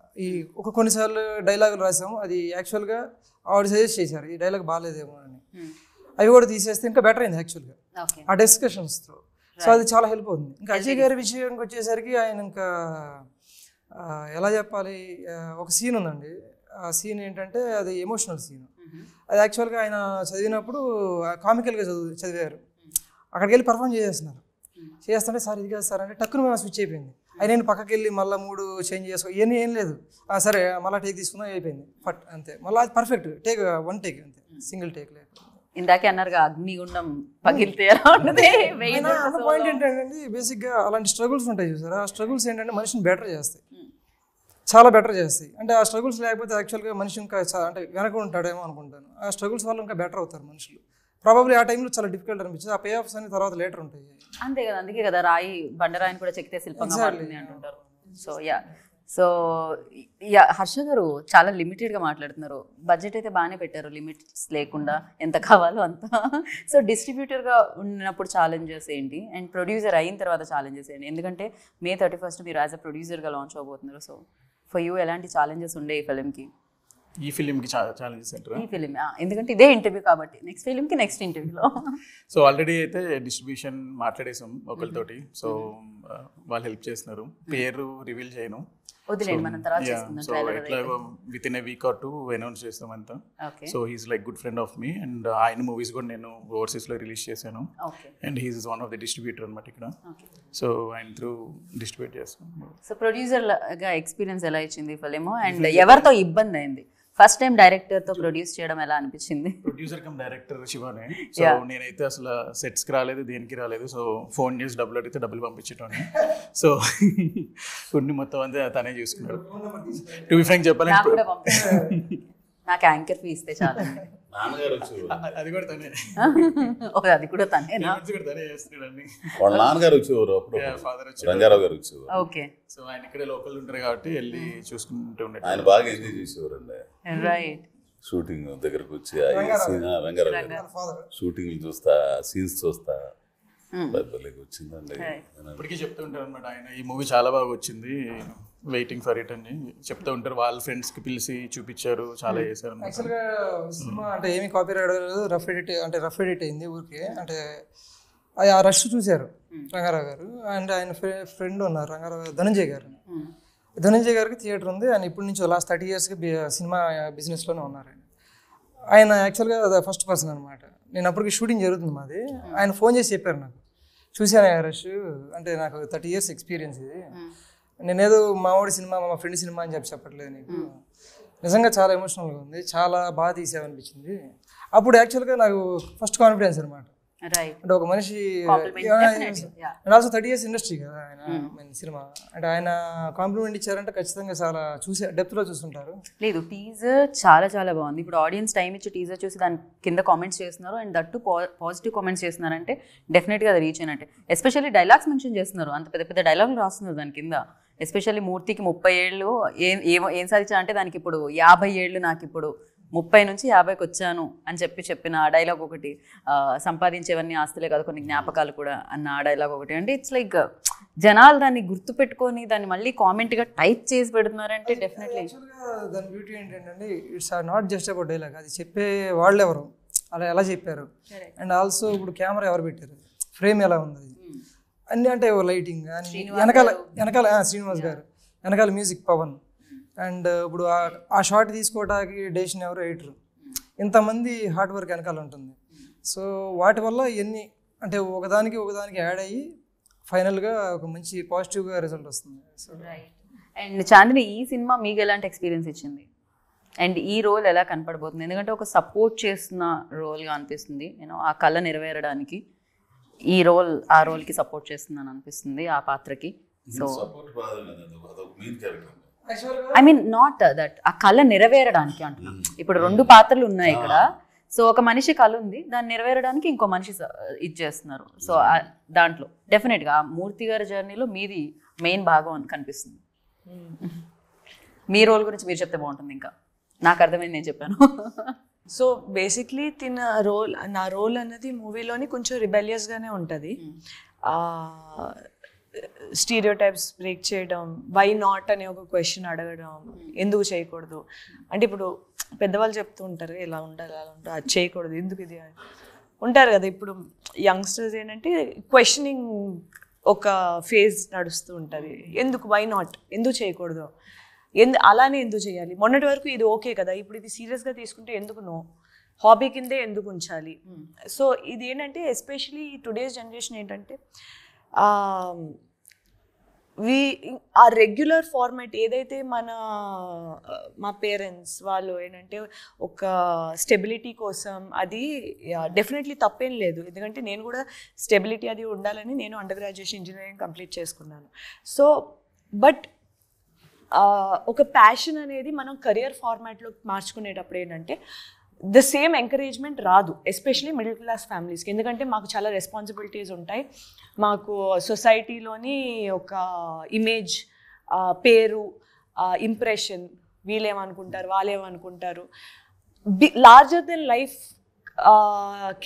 కొన్నిసార్లు డైలాగులు రాసాము, అది యాక్చువల్గా ఆవిడ సజెస్ట్ చేశారు ఈ డైలాగ్ బాగాలేదేమో అని. అవి కూడా తీసేస్తే ఇంకా బెటర్ అయింది యాక్చువల్గా ఆ డిస్కషన్స్తో. సో అది చాలా హెల్ప్ అవుతుంది. ఇంకా అజయ్ గారి విషయానికి వచ్చేసరికి ఆయన ఇంకా ఎలా చెప్పాలి, ఒక సీన్ ఉందండి. ఆ సీన్ ఏంటంటే అది ఎమోషనల్ సీన్. అది యాక్చువల్గా ఆయన చదివినప్పుడు కామికల్గా చదివారు. అక్కడికి వెళ్ళి పర్ఫామ్ చేస్తుంటే సార్ ఇది కాదు సార్ అంటే టక్కున మేము స్విచ్ అయిపోయింది. అది నేను పక్కకి వెళ్ళి మళ్ళీ 3 చేంజ్ చేసుకో ఇవన్నీ ఏం లేదు. సరే మళ్ళీ టేక్ తీసుకున్నా అయిపోయింది ఫట్ అంతే. మళ్ళీ అది పర్ఫెక్ట్ టేక్ 1 టేక్ అంతే, సింగిల్ టేక్ లేదు. ఇందాకే అన్నారుగా అగ్నిగుండం పగిలితే ఎలా ఉంటుంది. పాయింట్ ఏంటంటే బేసిక్గా అలాంటి స్ట్రగుల్స్ ఉంటాయి చూసారా, ఆ స్ట్రగుల్స్ ఏంటంటే మనిషిని బెటర్ చేస్తాయి, చాలా బెటర్ చేస్తాయి. అంటే ఆ స్ట్రగుల్స్ లేకపోతే యాక్చువల్గా మనిషి ఇంకా అంటే వెనక ఉంటాడేమో అనుకుంటాను. ఆ స్ట్రగుల్స్ వల్ల ఇంకా బెటర్ అవుతారు మనుషులు. ప్రాబబ్లీ ఆ టైంలో చాలా డిఫికల్ట్ అనిపించింది. ఆ పే ఆఫ్స్ అని తర్వాత లేటర్ ఉంటాయి. అంతే కదా, అందుకే కదా రాయి బండరాయిని కూడా చెక్కితే శిల్పంగా మారుతుంది అంటుంటారు. సో హర్ష గారు చాలా లిమిటెడ్గా మాట్లాడుతున్నారు. బడ్జెట్ అయితే బాగానే పెట్టారు, లిమిట్స్ లేకుండా ఎంత కావాలో అంత. సో డిస్ట్రిబ్యూటర్గా ఉన్నప్పుడు ఛాలెంజెస్ ఏంటి, అండ్ ప్రొడ్యూసర్ అయిన తర్వాత ఛాలెంజెస్ ఏంటి? ఎందుకంటే May 31 మీరు యాజ్ అ ప్రొడ్యూసర్గా లాంచ్ అవబోతున్నారు. సో ఫర్ యూ ఎలాంటి ఛాలెంజెస్ ఉండే ఈ ఫిలింకి? ఈ ఫిలింకి ఛాలెంజెస్ అంటారా? ఈ ఫిలిం ఎందుకంటే ఇదే ఇంటర్వ్యూ కాబట్టి నెక్స్ట్ ఫిలింకి నెక్స్ట్ ఇంటర్వ్యూలో. సో ఆల్రెడీ అయితే డిస్ట్రిబ్యూషన్ మాట్లాడేసాం ఒకరితోటి. సో వాళ్ళు హెల్ప్ చేస్తున్నారు. పేరు రివీల్ చేయను, వదిలేండి, మనం తర్వాత చేసుకుందాం. సో ఎట్లాగో with in a week or 2 announce చేస్తాం అంతా. So he's like good friend of me, and ఆయన మూవీస్ కూడా నేను ఓవర్సీస్లో రిలీజ్ చేశాను. And he's one of the distributor అనమాట ఇక్కడ. సో ఆయన త్రూ డిస్ట్రిబ్యూట్ చేస్తాం. సో ప్రొడ్యూసర్గా ఎక్స్పీరియన్స్ ఎలా ఇచ్చింది ఫిలిం, అండ్ ఎవరితో ఇబ్బంది అయింది? ఫస్ట్ టైం డైరెక్టర్తో ప్రొడ్యూస్ చేయడం ఎలా అనిపించింది? ప్రొడ్యూసర్ కమ్ డైరెక్టర్ శివానే. సో నేనైతే అసలు సెట్స్కి రాలేదు, దేనికి రాలేదు. సో ఫోన్ చేసి డబ్బులు అడిగితే డబ్బులు పంపించేటోని. సో కొన్ని మొత్తం అంతా తనే చూసుకున్నాడు. టు బి ఫ్రాంక్ చెప్పాలంటే నాకు యాంకర్ ఫీ ఇస్తే చాలా. అది కూడా తనే, అది కూడా తనేనా? తనే చేస్తున్నాడు. వాళ్ళ నాన్నగారు వచ్చేవారు అప్పుడు, ఫాదర్ వచ్చి రంగారావు గారు వచ్చేవారు. ఓకే. సో ఆయన ఇక్కడే లోకల్ ఉంటారు కాబట్టి వెళ్ళి చూసుకుంటూ ఉండే. ఆయన బాగా ఎంజాయ్ చేసేవారు అండి. రైట్. షూటింగ్ దగ్గరకు వచ్చి రంగారావు గారు షూటింగ్ చూస్తా, సీన్స్ చూస్తా వచ్చిందండి. ఇప్పటికీ చెప్తూ ఉంటారు అనమాట ఆయన, ఈ మూవీ చాలా బాగా వచ్చింది, వెయిటింగ్ ఫర్ ఇట్ అని చెప్తూ ఉంటారు. వాళ్ళ ఫ్రెండ్స్కి పిలిచి చూపించారు, చాలా చేశారు. యాక్చువల్గా సినిమా అంటే ఏమి కాపీ రాయలేదు, రఫ్ ఎడిట్ అయింది ఊరికి. అంటే ఆ రష్ చూశారు రంగారావు గారు. అండ్ ఆయన ఫ్రెండ్ ఉన్నారు రంగారావు గారు, ధనంజయ్ గారికి థియేటర్ ఉంది. ఆయన ఇప్పటి నుంచి లాస్ట్ 30 yearsకి సినిమా బిజినెస్లోనే ఉన్నారు. ఆయన యాక్చువల్గా ఫస్ట్ పర్సన్ అనమాట. నేను అప్పటికి షూటింగ్ జరుగుతుంది మాది. ఆయన ఫోన్ చేసి చెప్పారు నాకు, చూశాను రష్ అంటే నాకు 30 years ఎక్స్పీరియన్స్ ఇది, నేనేదో మా ఫ్రెండ్ సినిమా అని చెప్పట్లేదు నీకు, నిజంగా చాలా ఎమోషనల్గా ఉంది, చాలా బాగా తీసావనిపించింది. అప్పుడు యాక్చువల్గా నాకు ఫస్ట్ కాన్ఫిడెన్స్ అనమాట. అంటే ఒక మనిషి అండ్ ఆల్సో 30 years ఇండస్ట్రీ కదా ఆయన సినిమా. అంటే ఆయన కాంప్లిమెంట్ ఇచ్చారంటే ఖచ్చితంగా చాలా డెప్త్లో చూస్తుంటారు. లేదు, టీజర్ చాలా చాలా బాగుంది. ఇప్పుడు ఆడియన్స్ టైం ఇచ్చి టీజర్ చూసి దాని కింద కామెంట్స్ చేస్తున్నారు, అండ్ దట్టు పాజిటివ్ కామెంట్స్ చేస్తున్నారంటే డెఫినెట్గా అది రీచ్ అయినట్టే. ఎస్పెషల్లీ డైలాగ్స్ మెన్షన్ చేస్తున్నారు, అంత పెద్ద పెద్ద డైలాగులు రాస్తున్నారు దాని కింద. ఎస్పెషల్లీ మూర్తికి 30 ఏళ్ళు ఏం సాధించాలంటే దానికి ఇప్పుడు 50 ఏళ్ళు, నాకు ఇప్పుడు 30 నుంచి 50కి వచ్చాను అని చెప్పిన ఆ డైలాగ్ ఒకటి, సంపాదించేవన్నీ ఆస్తులే కాదు కొన్ని జ్ఞాపకాలు కూడా అన్న ఆ డైలాగ్ ఒకటి. అంటే ఇట్స్ లైక్ జనాలు దాన్ని గుర్తుపెట్టుకొని దాన్ని మళ్ళీ కామెంట్గా టైప్ చేసి పెడుతున్నారంటే డెఫినెట్లీ దాని బ్యూటీ ఏంటంటే it's not just about dialogue, అది చెప్పే వాళ్ళు ఎవరు, అలా ఎలా చెప్పారు, అండ్ ఆల్సో ఇప్పుడు కెమెరా ఎవరు పెట్టారు, ఫ్రేమ్ ఎలా ఉంది, అన్నీ అంటే లైటింగ్ కానీ వెనకాల శ్రీనివాస్ గారు, వెనకాల మ్యూజిక్ పవన్, అండ్ ఇప్పుడు ఆ షాట్ తీసుకోవడానికి డెసిషన్ ఎవరు ఎడిటర్, ఇంతమంది హార్డ్ వర్క్ వెనకాల ఉంటుంది. సో వాటి వల్ల ఎన్ని అంటే ఒకదానికి యాడ్ అయ్యి ఫైనల్గా ఒక మంచి పాజిటివ్గా రిజల్ట్ వస్తుంది. సో అండ్ చాందిని, ఈ సినిమా మీకు ఎలాంటి ఎక్స్పీరియన్స్ ఇచ్చింది అండ్ ఈ రోల్ ఎలా కనపడబోతుంది? ఎందుకంటే ఒక సపోర్ట్ చేస్తున్న రోల్గా అనిపిస్తుంది, నేను ఆ కళ నెరవేరడానికి ఈ రోల్ ఆ రోల్కి సపోర్ట్ చేస్తుందని అనిపిస్తుంది, ఆ పాత్రకి. So I mean not that, ఆ కళ నెరవేరడానికి అంటున్నాను. ఇప్పుడు 2 పాత్రలు ఉన్నాయి ఇక్కడ. సో ఒక మనిషి కళ ఉంది, దాన్ని నెరవేరడానికి ఇంకో మనిషి ఇది చేస్తున్నారు. సో దాంట్లో డెఫినెట్గా మూర్తి గారి జర్నీలో మీది మెయిన్ భాగం అని కనిపిస్తుంది. మీ రోల్ గురించి మీరు చెప్తే బాగుంటుంది. ఇంకా నాకు అర్థమైంది, నేను చెప్పాను. సో బేసిక్లీ నా రోల్ అన్నది మూవీలోని కొంచెం రిబెలియస్గానే ఉంటుంది. స్టీరియోటైప్స్ బ్రేక్ చేయడం, వై నాట్ అనే ఒక క్వశ్చన్ అడగడం, ఎందుకు చేయకూడదు అంటే ఇప్పుడు పెద్దవాళ్ళు చెప్తూ ఉంటారు ఇలా ఉండాలి అలా ఉండాలి, అది చేయకూడదు, ఎందుకు ఇది ఉంటారు కదా. ఇప్పుడు యంగ్స్టర్స్ ఏంటంటే క్వశ్చనింగ్ ఒక ఫేజ్ నడుస్తూ ఉంటుంది. ఎందుకు, వై నాట్, ఎందుకు చేయకూడదు, అలానే ఎందుకు చేయాలి, మొన్నటి వరకు ఇది ఓకే కదా, ఇప్పుడు ఇది సీరియస్గా తీసుకుంటే ఎందుకు నో, హాబీ కిందే ఎందుకు ఉంచాలి. సో ఇది ఏంటంటే ఎస్పెషలీ టుడేస్ జనరేషన్ ఏంటంటే ఆ రెగ్యులర్ ఫార్మాట్ ఏదైతే మా పేరెంట్స్ వాళ్ళు ఏంటంటే ఒక స్టెబిలిటీ కోసం, అది డెఫినెట్లీ తప్పేం లేదు. ఎందుకంటే నేను కూడా స్టెబిలిటీ అది ఉండాలని నేను అండర్ గ్రాడ్యుయేషన్ ఇంజనీరింగ్ కంప్లీట్ చేసుకున్నాను. సో బట్ ఒక ప్యాషన్ అనేది మనం కెరియర్ ఫార్మాట్లో మార్చుకునేటప్పుడు ఏంటంటే ద సేమ్ ఎంకరేజ్మెంట్ రాదు, ఎస్పెషలీ మిడిల్ క్లాస్ ఫ్యామిలీస్కి. ఎందుకంటే మాకు చాలా రెస్పాన్సిబిలిటీస్ ఉంటాయి, మాకు సొసైటీలోని ఒక ఇమేజ్, పేరు, ఇంప్రెషన్, వీళ్ళేమనుకుంటారు వాళ్ళేమనుకుంటారు, లార్జర్ దెన్ లైఫ్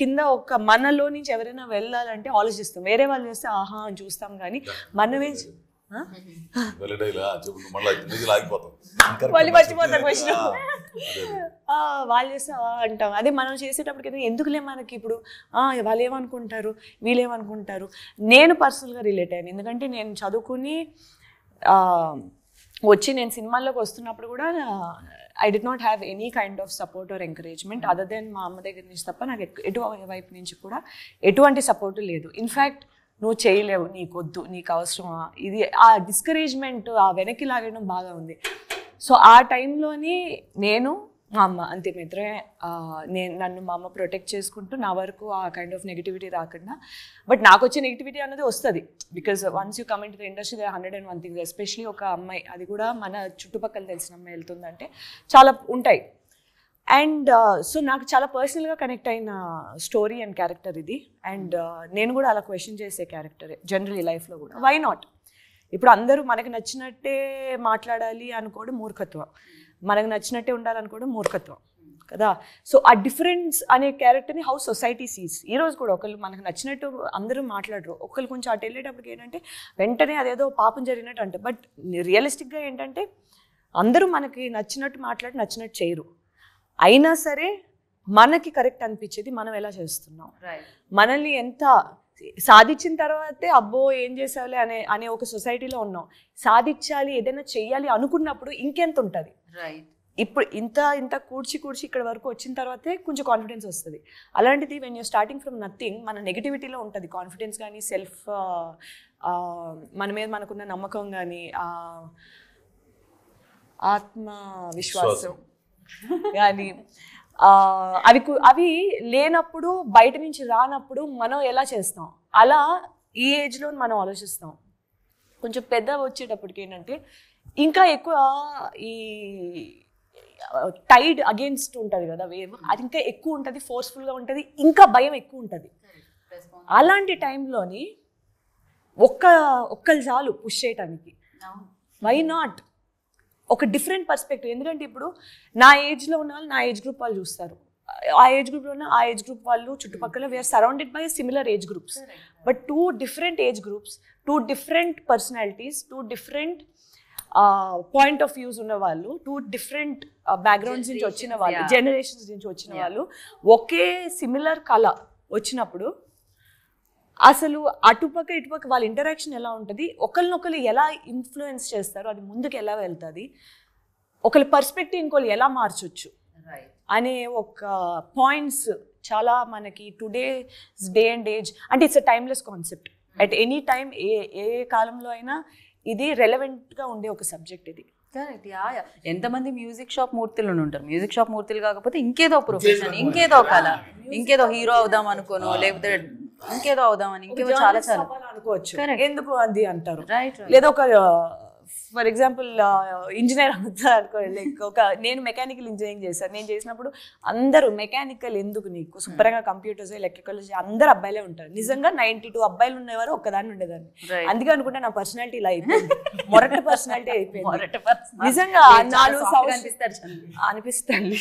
కింద ఒక మనలో నుంచి ఎవరైనా వెళ్ళాలంటే ఆలోచిస్తాం. వేరే వాళ్ళు చేస్తే ఆహా అని చూస్తాం, కానీ మనమే వాళ్ళు మర్చిపోతారు క్వశ్చన్, వాళ్ళు చేస్తే అంటాం. అదే మనం చేసేటప్పటికి ఎందుకులే మనకి ఇప్పుడు వాళ్ళు ఏమనుకుంటారు వీళ్ళేమనుకుంటారు. నేను పర్సనల్గా రిలేట్ అయ్యాను, ఎందుకంటే నేను చదువుకుని వచ్చి నేను సినిమాల్లోకి వస్తున్నప్పుడు కూడా I did not have any kind of support or encouragement other than మా అమ్మ దగ్గర నుంచి తప్ప నాకు వైపు నుంచి కూడా ఎటువంటి సపోర్టు లేదు. ఇన్ఫ్యాక్ట్ నువ్వు చేయలేవు, నీకొద్దు, నీకు అవసరమా, ఇది ఆ డిస్కరేజ్మెంట్, ఆ వెనక్కి లాగడం బాగా ఉంది. సో ఆ టైంలోని నేను మా అమ్మ అంతే మిత్రమే, నన్ను మా అమ్మ ప్రొటెక్ట్ చేసుకుంటూ నా వరకు ఆ కైండ్ ఆఫ్ నెగిటివిటీ రాకుండా. బట్ నాకు వచ్చే నెగిటివిటీ అనేది వస్తుంది, because once you come in to the industry they 101 things. Especially ఒక అమ్మాయి, అది కూడా మన చుట్టుపక్కల తెలిసిన అమ్మాయి వెళ్తుందంటే చాలా ఉంటాయి. అండ్ సో నాకు చాలా పర్సనల్గా కనెక్ట్ అయిన స్టోరీ అండ్ క్యారెక్టర్ ఇది. అండ్ నేను కూడా అలా క్వశ్చన్ చేసే క్యారెక్టరే జనరలీ లైఫ్లో కూడా. Why not? ఇప్పుడు అందరూ మనకు నచ్చినట్టే మాట్లాడాలి అనుకోవడం మూర్ఖత్వం, మనకు నచ్చినట్టే ఉండాలనుకోవడం మూర్ఖత్వం కదా. సో ఆ డిఫరెన్స్ అనే క్యారెక్టర్ని హౌ సొసైటీ సీస్. ఈరోజు కూడా ఒకళ్ళు మనకు నచ్చినట్టు అందరూ మాట్లాడరు, ఒకళ్ళు కొంచెం అటు వెళ్ళేటప్పటికి ఏంటంటే వెంటనే అదేదో పాపం జరిగినట్టు అంటే. బట్ రియలిస్టిక్గా ఏంటంటే అందరూ మనకి నచ్చినట్టు మాట్లాడి నచ్చినట్టు చేయరు. అయినా సరే మనకి కరెక్ట్ అనిపించేది మనం ఎలా చేస్తున్నాం, మనల్ని ఎంత సాధించిన తర్వాతే అబ్బో ఏం చేసావులే అనే ఒక సొసైటీలో ఉన్నాం. సాధించాలి, ఏదైనా చెయ్యాలి అనుకున్నప్పుడు ఇంకెంత ఉంటుంది. ఇప్పుడు ఇంత కూర్చి ఇక్కడ వరకు వచ్చిన తర్వాతే కొంచెం కాన్ఫిడెన్స్ వస్తుంది. అలాంటిది when you're starting from nothing, మన నెగిటివిటీలో ఉంటుంది కాన్ఫిడెన్స్ కానీ, సెల్ఫ్ మన మీద మనకున్న నమ్మకం కానీ, ఆత్మవిశ్వాసం కానీ అవి లేనప్పుడు, బయట నుంచి రానప్పుడు మనం ఎలా చేస్తాం, అలా ఈ ఏజ్లో మనం ఆలోచిస్తాం. కొంచెం పెద్ద వచ్చేటప్పటికి ఏంటంటే ఇంకా ఎక్కువ ఈ టైడ్ అగేన్స్ట్ ఉంటుంది కదా వేవ్, అది ఇంకా ఎక్కువ ఉంటుంది, ఫోర్స్ఫుల్గా ఉంటుంది, ఇంకా భయం ఎక్కువ ఉంటుంది. అలాంటి టైంలోని ఒక్కళ్ళు చాలు పుష్ చేయటానికి. Why not? ఒక డిఫరెంట్ పర్స్పెక్టివ్. ఎందుకంటే ఇప్పుడు నా ఏజ్లో ఉన్న వాళ్ళు నా ఏజ్ గ్రూప్ వాళ్ళు చూస్తారు, ఆ ఏజ్ గ్రూప్లో ఉన్న ఆ ఏజ్ గ్రూప్ వాళ్ళు చుట్టుపక్కల we are surrounded by similar age groups. But 2 different age groups, 2 different personalities, 2 different point of views ఉన్న వాళ్ళు, 2 different బ్యాక్గ్రౌండ్స్ నుంచి వచ్చిన వాళ్ళు, జనరేషన్స్ నుంచి వచ్చిన వాళ్ళు ఒకే సిమిలర్ కళ వచ్చినప్పుడు అసలు అటుపక్క ఇటుపక్క వాళ్ళ ఇంటరాక్షన్ ఎలా ఉంటుంది, ఒకరినొకరు ఎలా ఇన్ఫ్లుయెన్స్ చేస్తారు, అది ముందుకు ఎలా వెళ్తుంది, ఒకరి పర్స్పెక్టివ్ ఇంకోళ్ళు ఎలా మార్చొచ్చు అనే ఒక పాయింట్స్ చాలా మనకి టుడేస్ డే అండ్ ఏజ్ అంటే it's a timeless concept. At any time ఏ కాలంలో అయినా ఇది రెలవెంట్గా ఉండే ఒక సబ్జెక్ట్ ఇది. కరెక్ట్. ఎంతమంది మ్యూజిక్ షాప్ మూర్తులు ఉంటారు. మ్యూజిక్ షాప్ మూర్తులు కాకపోతే ఇంకేదో ప్రొఫెషన్, ఇంకేదో కళ, ఇంకేదో హీరో అవుదాం అనుకోను, లేకపోతే ఇంకేదో అవుదామని, ఇంకేదో చాలా చాలా అనుకోవచ్చు. ఎందుకు అది అంటారు. రైట్. లేదా ఒక ఫర్ ఎగ్జాంపుల్ ఇంజనీర్ అవుతా అనుకోండి. లైక్ నేను మెకానికల్ ఇంజనీరింగ్ చేశాను. నేను చేసినప్పుడు అందరూ మెకానికల్ ఎందుకు నీకు, శుభ్రంగా కంప్యూటర్స్ ఎలక్ట్రికల్ అందరు అబ్బాయిలే ఉంటారు. నిజంగా 92 అబ్బాయిలు ఉండేవారు, ఒక్కదాన్ని ఉండేదాన్ని. అందుకే అనుకుంటే నా పర్సనాలిటీ ఇలా అయిపోయింది, మొరటి పర్సనాలిటీ అయిపోయింది. నిజంగా 4 అనిపిస్తుంది.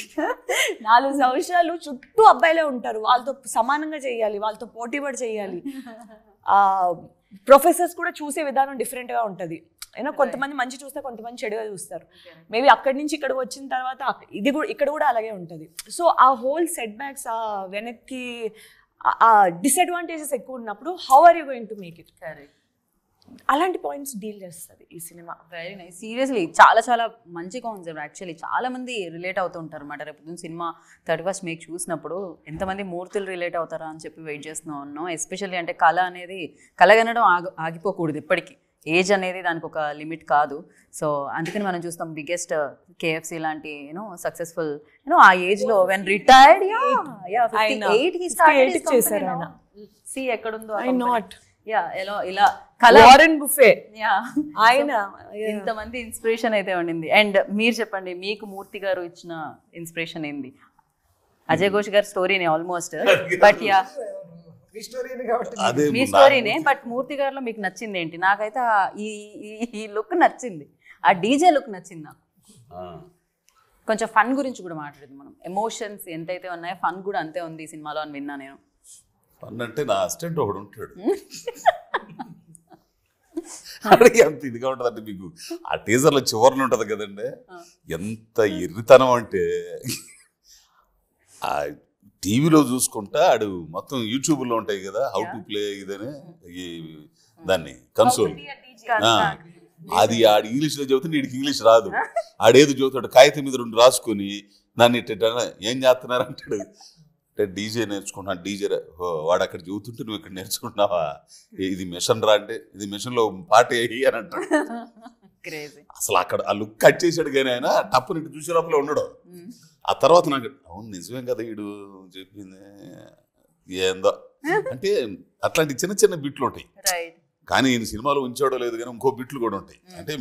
4 సంవత్సరాలు చుట్టూ అబ్బాయిలే ఉంటారు, వాళ్ళతో సమానంగా చేయాలి, వాళ్ళతో పోటీపడి చేయాలి. ప్రొఫెసర్స్ కూడా చూసే విధానం డిఫరెంట్గా ఉంటుంది. అయినా కొంతమంది మంచి చూస్తే కొంతమంది చెడుగా చూస్తారు. మేబీ అక్కడి నుంచి ఇక్కడికి వచ్చిన తర్వాత ఇక్కడ కూడా అలాగే ఉంటుంది. సో ఆ హోల్ సెట్ బ్యాక్స్, ఆ వెనక్కి ఆ డిసడ్వాంటేజెస్ ఎక్కువ ఉన్నప్పుడు how are you going to make it, అలాంటి పాయింట్స్ డీల్ చేస్తుంది ఈ సినిమా. Very nice. సీరియస్లీ చాలా చాలా మంచి కాన్సెప్ట్. యాక్చువల్లీ చాలా మంది రిలేట్ అవుతూ ఉంటారు అన్నమాట. రేపు సినిమా 31st May చూసినప్పుడు ఎంతమంది మూర్తులు రిలేట్ అవుతారా అని చెప్పి వెయిట్ చేస్తూ ఉన్నాం. ఎస్పెషల్లీ అంటే కళ అనేది కలగనడం ఆగిపోకూడదు ఎప్పటికీ. ఏజ్ అనేది దానికి ఒక లిమిట్ కాదు. సో అందుకని మనం చూస్తాం బిగ్గెస్ట్ KFC లాంటి సక్సెస్ఫుల్ ఆ ఏజ్లో when retired 58 he started his company now. See ఎక్కడుందో ఇలా వారెన్ బుఫే ఆయన ఇంతమంది ఇన్స్పిరేషన్ అయితే ఉండింది. అండ్ మీరు చెప్పండి, మీకు మూర్తి గారు ఇచ్చిన ఇన్స్పిరేషన్ ఏంది? అజయ్ ఘోష్ గారి స్టోరీనే ఆల్మోస్ట్, బట్ మీ స్టోరీనే, బట్ మూర్తి గారిలో మీకు నచ్చింది ఏంటి? నాకైతే ఈ లుక్ నచ్చింది, ఆ డీజే లుక్ నచ్చింది నాకు. కొంచెం ఫన్ గురించి కూడా మాట్లాడదు మనం. ఎమోషన్స్ ఎంతైతే ఉన్నాయో ఫన్ కూడా అంతే ఉంది ఈ సినిమాలో అని విన్నా నేను. ఫన్ అంటే నా అసిస్టెంట్ ఒకడు ఉంటాడు, అడిగి అంత ఇదిగా ఉంటుంది. అంటే మీకు ఆ టీజర్లో చివరిలో ఉంటుంది కదండి, ఎంత ఎర్రితనం అంటే ఆ టీవీలో చూసుకుంటా ఆడు మొత్తం యూట్యూబ్లో ఉంటాయి కదా హౌ టు ప్లే ఇదని ఈ దాన్ని కన్సోల్, అది ఆడు ఇంగ్లీష్లో చెబుతే వీడికి ఇంగ్లీష్ రాదు. ఆడేది చదువుతాడు కాగితం మీద 2 రాసుకొని దాన్ని ఏం చేస్తున్నారు అంటాడు. అంటే డీజే నేర్చుకుంటున్నా, డీజే వాడు అక్కడ చెబుతుంటే నువ్వు ఇక్కడ నేర్చుకుంటున్నావా, ఇది మిషన్ రా అంటే ఇది మిషన్లో పాట వేయి అని అంటాడు. అసలు అక్కడ ఆ లుక్ కట్ చేశాడు కానీ ఆయన టప్పుని చూసే లోపల ఉండడు. ఆ తర్వాత నాకు అవును నిజమే కదా వీడు చెప్పింది ఏందో అంటే అట్లాంటి చిన్న చిన్న బిట్లు ఉంటాయి. కానీ ఈయన సినిమాలో ఉంచాడో లేదు కానీ ఇంకో బిట్లు కూడా ఉంటాయి. అంటే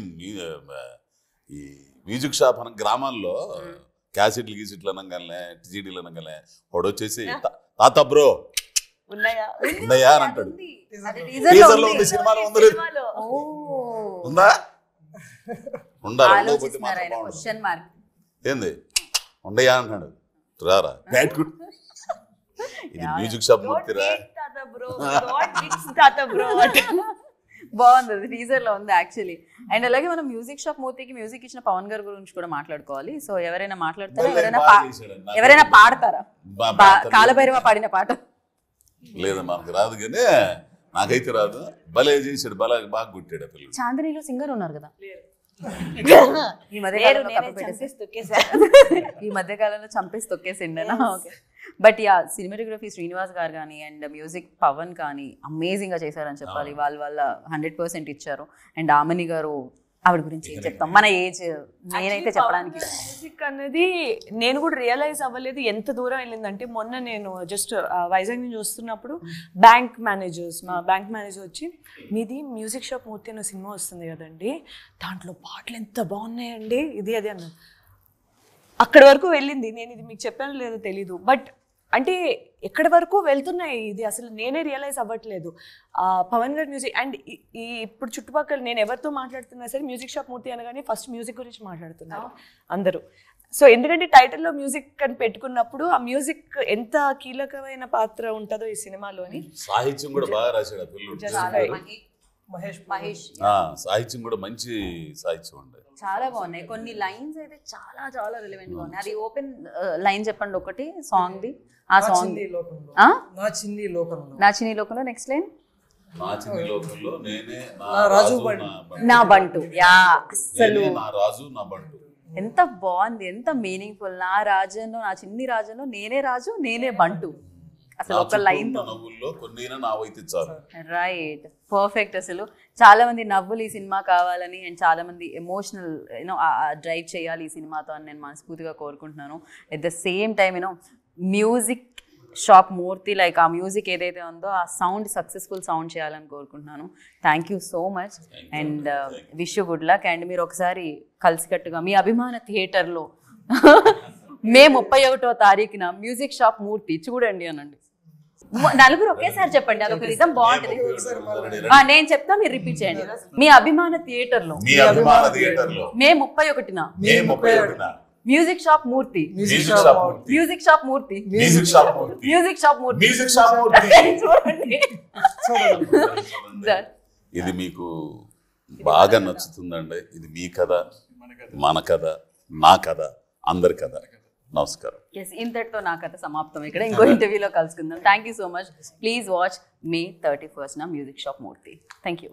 ఈ మ్యూజిక్ షాప్ అన్న గ్రామాల్లో క్యాసెట్లు గీసెట్లు అనగానే టీజీడీలు అనగానే వాడు వచ్చేసి తాత బ్రో ఉన్నాయా అని అంటాడు. టీజర్లో ఉంది, సినిమాలో ఉందో లేదు, ఉందా ఉండాలి ఏంది ఉండయా అంటున్నాడు. రారా ఇది మ్యూజిక్ షాప్ మూర్తిరా. బాగుంది, టీజర్ లో ఉంది యాక్చువల్లీ. అండ్ అలాగే మనం మ్యూజిక్ షాప్ మూర్తికి మ్యూజిక్ ఇచ్చిన పవన్ గారి గురించి కూడా మాట్లాడుకోవాలి. సో ఎవరైనా మాట్లాడతారా, ఎవరైనా పాడతారా? కాలభైరవ పాడిన పాట లేదా మనకు రాదు కానీ నాకైతే రాదు. భలే చేశాడు, బాగా కొట్టాడు. పిల్లలు చాందినిలో సింగర్ ఉన్నారు కదా, ఈ మధ్య కాలంలో చంపేసి తొక్కేసిండేనా? Okay. But yeah cinematography Srinivas garu కానీ అండ్ మ్యూజిక్ పవన్ కానీ అమేజింగ్గా చేశారని చెప్పాలి. వాళ్ళ 100% ఇచ్చారు. అండ్ ఆమని గారు, ఆవిడ గురించి ఏం చెప్తాం, మన ఏజ్ నేనైతే చెప్పడానికి మ్యూజిక్ అనేది నేను కూడా రియలైజ్ అవ్వలేదు ఎంత దూరం వెళ్ళిందంటే, మొన్న నేను జస్ట్ వైజాగ్ నుంచి వస్తున్నప్పుడు మా బ్యాంక్ మేనేజర్ వచ్చి మీది మ్యూజిక్ షాప్ మూర్తి అనే సినిమా వస్తుంది కదండి, దాంట్లో పాటలు ఎంత బాగున్నాయండి ఇది అది అన్నారు. అక్కడి వరకు వెళ్ళింది. నేను ఇది మీకు చెప్పాను లేదో తెలీదు, బట్ అంటే ఎక్కడి వరకు వెళ్తున్నాయి ఇది అసలు నేనే రియలైజ్ అవ్వట్లేదు. పవన్ గారి మ్యూజిక్ అండ్ ఈ ఇప్పుడు చుట్టుపక్కల నేను ఎవరితో మాట్లాడుతున్నా సరే మ్యూజిక్ షాప్ మూర్తి అనగానే ఫస్ట్ మ్యూజిక్ గురించి మాట్లాడుతున్నారు అందరూ. సో ఎందుకంటే టైటిల్లో మ్యూజిక్ అని పెట్టుకున్నప్పుడు ఆ మ్యూజిక్ ఎంత కీలకమైన పాత్ర ఉంటుందో ఈ సినిమాలోని. సాహిత్యం కూడా బాగా రాశాడు మహేష్. సాహిత్యం కూడా మంచి సాహిత్యం ఉండే, చాలా బాగున్నాయి. కొన్ని లైన్స్ అయితే చాలా చాలా రిలవెంట్ గా ఉన్నాయి. అది ఓపెన్ లైన్ చెప్పండి ఒకటి సాంగ్ ది. ఆ సాంగ్ నా చిన్ని లోకంలో నెక్స్ట్ లైన్ నా చిన్ని లోకంలో నేనే రాజు నా బంటు. యా అసలు నా రాజు నా బంటు. ఎంత బాగుంది, ఎంత మీనింగ్ఫుల్. నా రాజ్యంలో, నా చిన్ని రాజ్యంలో నేనే రాజు, నేనే బంటు. అసలు ఒక లైన్ నవ్వుల్లో కొన్ని నవ్వైతే చాలు. Right, perfect. అసలు చాలా మంది నవ్వులు ఈ సినిమా కావాలని అండ్ చాలా మంది ఎమోషనల్ డ్రైవ్ చేయాలి ఈ సినిమాతో అని నేను మనస్ఫూర్తిగా కోరుకుంటున్నాను. At the same time music shop Murthy, like ఆ మ్యూజిక్ ఏదైతే ఉందో ఆ సౌండ్ సక్సెస్ఫుల్ సౌండ్ చేయాలని కోరుకుంటున్నాను. Thank you so much and wish you good luck. And మీరు ఒకసారి కలిసికట్టుగా మీ అభిమాన థియేటర్లో మే 31వ తారీఖున మ్యూజిక్ షాప్ మూర్తి చూడండి అనండి. నలుగురు ఒకేసారి చెప్పండి, అదొక రిధం బాగుంటుంది. నేను చెప్తా, మీరు రిపీట్ చేయండి. మీ అభిమాన థియేటర్లో మే 31న మ్యూజిక్ షాప్ మూర్తి, మ్యూజిక్ షాప్ మూర్తి, మ్యూజిక్ షాప్ మూర్తి చూడండి. ఇది మీకు బాగా నచ్చుతుందండి. ఇది మీ కథ, మన కథ, నా కథ, అందరి కథ. నమస్కారం. ఇంతటితో నా కథ సమాప్తం. ఇక్కడ ఇంకో ఇంటర్వ్యూలో కలుసుకుందాం. Thank you so much. Please watch May 31న music shop Murthy. Thank you.